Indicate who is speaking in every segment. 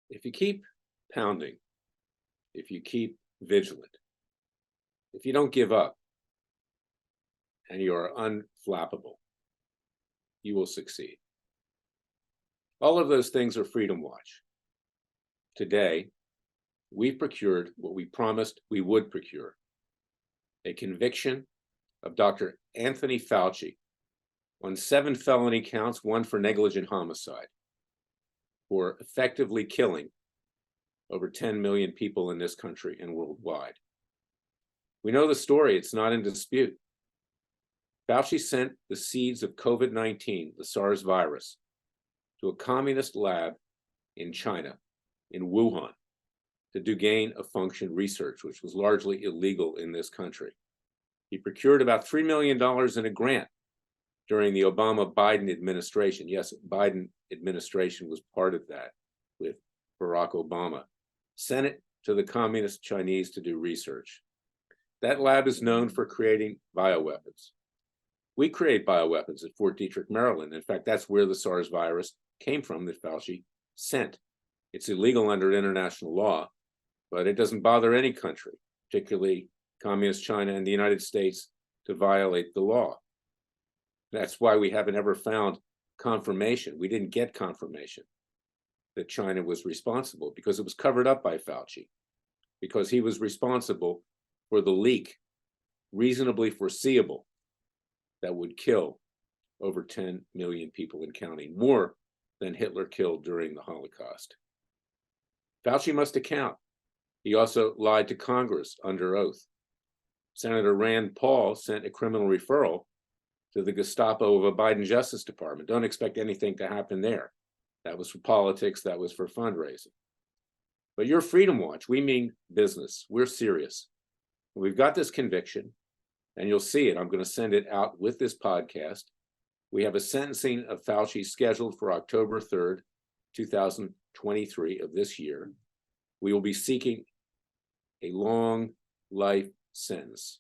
Speaker 1: If you keep pounding, if you keep vigilant, if you don't give up, and you are unflappable, you will succeed. All of those things are Freedom Watch. Today, we procured what we promised we would procure: a conviction of Dr. Anthony Fauci on 7 felony counts, 1 for negligent homicide, for effectively killing over 10 million people in this country and worldwide. We know the story, it's not in dispute. Fauci sent the seeds of COVID-19, the SARS virus, to a communist lab in China, in Wuhan, to do gain-of-function research, which was largely illegal in this country. He procured about $3 million in a grant during the Obama-Biden administration. Yes, Biden administration was part of that with Barack Obama. Sent it to the communist Chinese to do research. That lab is known for creating bioweapons. We create bioweapons at Fort Detrick, Maryland. In fact, that's where the SARS virus came from that Fauci sent. It's illegal under international law, but it doesn't bother any country, particularly Communist China and the United States, to violate the law. That's why we haven't ever found confirmation. We didn't get confirmation that China was responsible, because it was covered up by Fauci, because he was responsible for the leak, reasonably foreseeable, that would kill over 10 million people and counting, more than Hitler killed during the Holocaust. Fauci must account. He also lied to Congress under oath. Senator Rand Paul sent a criminal referral to the Gestapo of a Biden Justice Department. Don't expect anything to happen there. That was for politics, that was for fundraising. But your Freedom Watch, we mean business. We're serious. We've got this conviction, and you'll see it. I'm going to send it out with this podcast. We have a sentencing of Fauci scheduled for October 3rd, 2023 of this year. We will be seeking a long life sentence.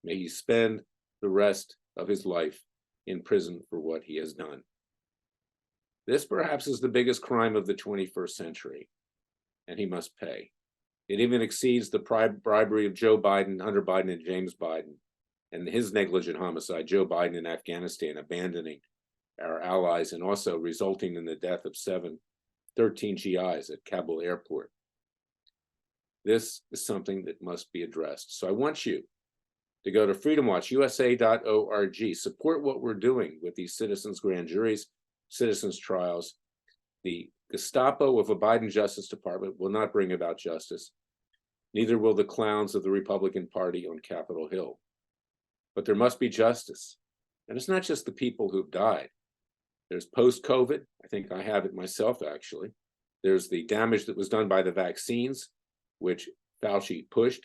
Speaker 1: May he spend the rest of his life in prison for what he has done. This perhaps is the biggest crime of the 21st century, and he must pay. It even exceeds the bribery of Joe Biden, Hunter Biden, and James Biden, and his negligent homicide, Joe Biden in Afghanistan, abandoning our allies and also resulting in the death of 13 GIs at Kabul airport. This is something that must be addressed. So I want you to go to freedomwatchusa.org, support what we're doing with these citizens' grand juries, citizens' trials. The Gestapo of a Biden Justice Department will not bring about justice. Neither will the clowns of the Republican Party on Capitol Hill. But there must be justice. And it's not just the people who've died. There's post-COVID. I think I have it myself, actually. There's the damage that was done by the vaccines, which Fauci pushed.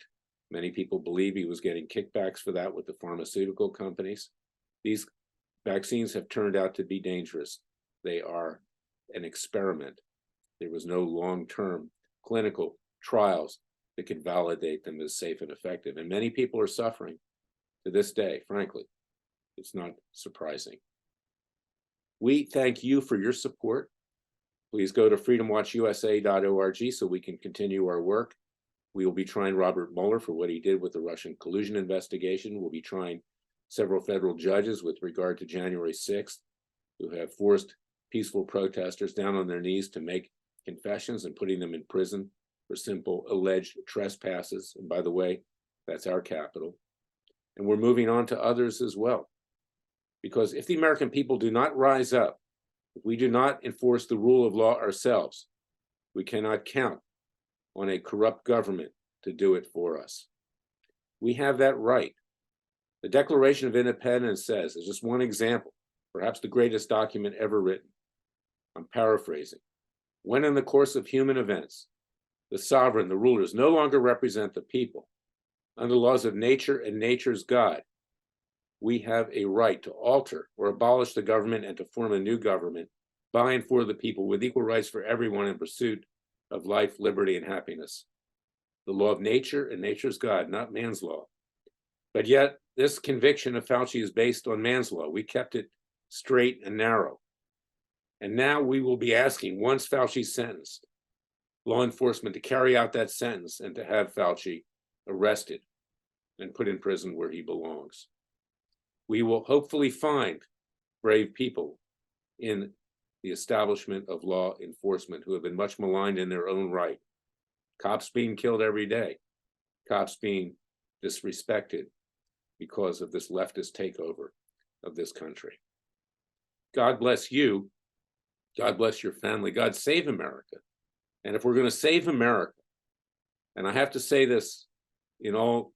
Speaker 1: Many people believe he was getting kickbacks for that with the pharmaceutical companies. These vaccines have turned out to be dangerous. They are an experiment. There was no long-term clinical trials that could validate them as safe and effective. And many people are suffering to this day, frankly. It's not surprising. We thank you for your support. Please go to freedomwatchusa.org so we can continue our work. We will be trying Robert Mueller for what he did with the Russian collusion investigation. We'll be trying several federal judges with regard to January 6th, who have forced peaceful protesters down on their knees to make confessions and putting them in prison for simple alleged trespasses. And by the way, that's our capital. And we're moving on to others as well. Because if the American people do not rise up, if we do not enforce the rule of law ourselves, we cannot count on a corrupt government to do it for us. We have that right. The Declaration of Independence says, as just one example, perhaps the greatest document ever written, I'm paraphrasing, when in the course of human events, the sovereign, the rulers, no longer represent the people, under the laws of nature and nature's God, we have a right to alter or abolish the government and to form a new government by and for the people with equal rights for everyone in pursuit of life, liberty, and happiness. The law of nature and nature's God, not man's law. But yet, this conviction of Fauci is based on man's law. We kept it straight and narrow. And now we will be asking, once Fauci's sentenced, law enforcement to carry out that sentence and to have Fauci arrested and put in prison where he belongs. We will hopefully find brave people in the establishment of law enforcement who have been much maligned in their own right. Cops being killed every day, cops being disrespected because of this leftist takeover of this country. God bless you. God bless your family. God save America. And if we're going to save America, and I have to say this in all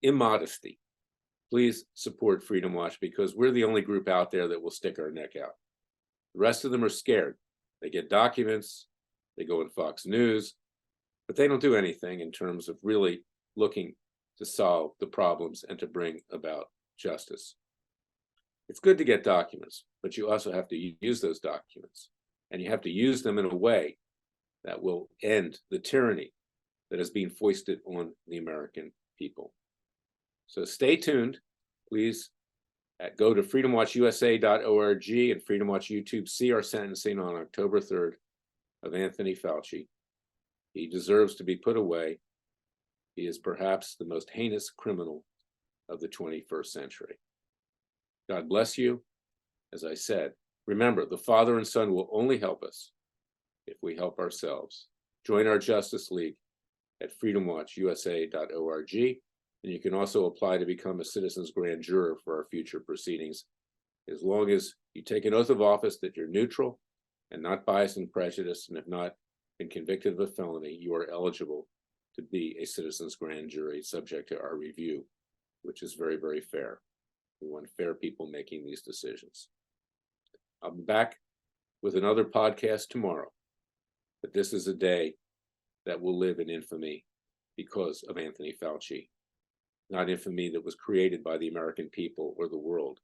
Speaker 1: immodesty, please support Freedom Watch, because we're the only group out there that will stick our neck out. The rest of them are scared. They get documents, they go in Fox News, but they don't do anything in terms of really looking to solve the problems and to bring about justice. It's good to get documents, but you also have to use those documents, and you have to use them in a way that will end the tyranny that is being foisted on the American people. So stay tuned. Please go to freedomwatchusa.org and Freedom Watch YouTube. See our sentencing on October 3rd of Anthony Fauci. He deserves to be put away. He is perhaps the most heinous criminal of the 21st century. God bless you. As I said, remember, the Father and Son will only help us if we help ourselves. Join our Justice League at freedomwatchusa.org. And you can also apply to become a citizen's grand juror for our future proceedings. As long as you take an oath of office that you're neutral and not biased and prejudiced, and have not been convicted of a felony, you are eligible to be a citizen's grand jury subject to our review, which is very, very fair. We want fair people making these decisions. I'll be back with another podcast tomorrow, but this is a day that will live in infamy because of Anthony Fauci. Not infamy that was created by the American people or the world,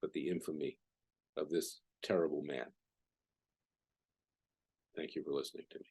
Speaker 1: but the infamy of this terrible man. Thank you for listening to me.